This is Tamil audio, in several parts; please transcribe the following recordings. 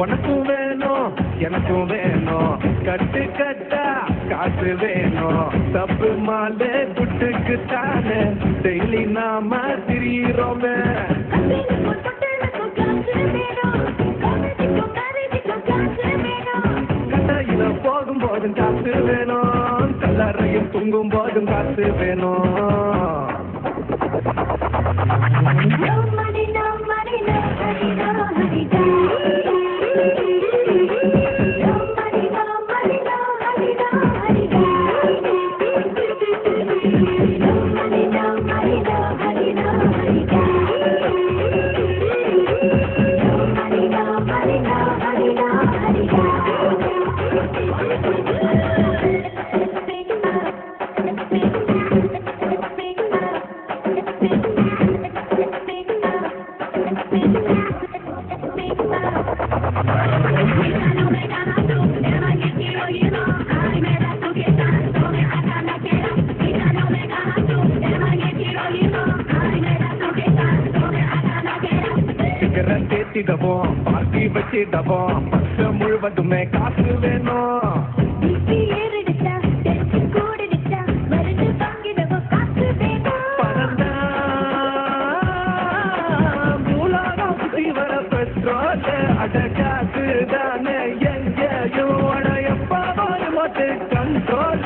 உனக்கும் வேணும் எனக்கும் வேணும் கட்டு கட்டா காசு வேணும் தப்பு மாலை குட்டுக்கு தானே டெய்லி நாம திரியிறோமே கட்டையில போகும் போதும் காசு வேணும் கல்லறையும் தூங்கும் போதும் காசு வேணும் தேத்திடவோம் பாட்டி வச்சிடவோம் பக்கம் முழுவதுமே காசு வேணும் மூலாரம் சுத்தி வர பெட்ரோல் அட காசு தானே எங்கேயும் எப்ப மொத்த control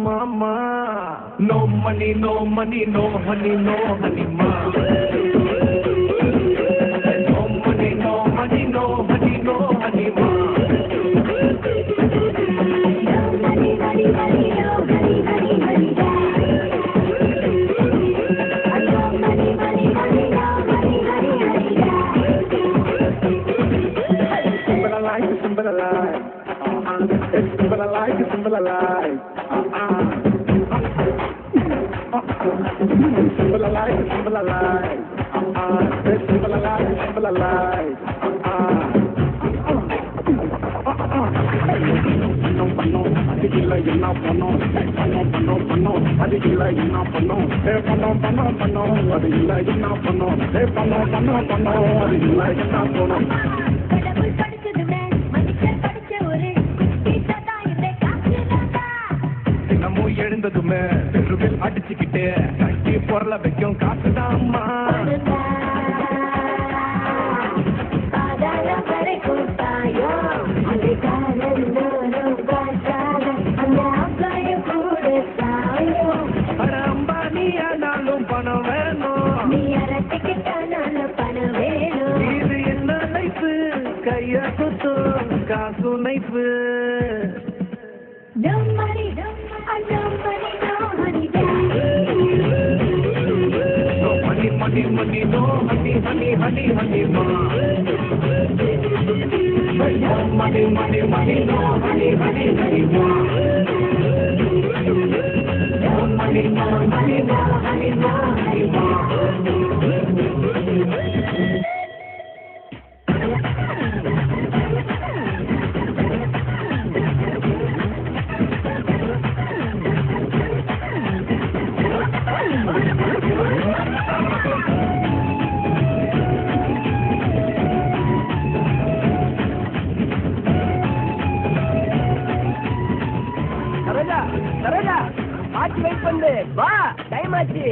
Mama, no money, no money, no honey, no honey, ma. No money, no money, no honey, no honey, ma. No money, money, money, no honey, honey, honey, ma. No money, money, money, no honey, honey, honey, ma. But I like it, but I like. But I like it, but I like. But I like it, but I like. But I like it, but I like. எழுந்ததுமே பெருவில் அடிச்சுக்கிட்டு கட்டி பொருளை வைக்கும் காசுதாம்மா அம்பானியானாலும் பணம் வேணும் இது என்ன லைஃபு கைய குத்தும் காசு knife No money, no money, no honey, no money, money, money, no honey, honey, honey, honey, ma. No money, money, money, no honey, honey, honey, ma. No money, no money, no honey, no honey, ma. Saroja, ஆச்சு வெயிட் பண்ணு, வா டைம் ஆச்சு.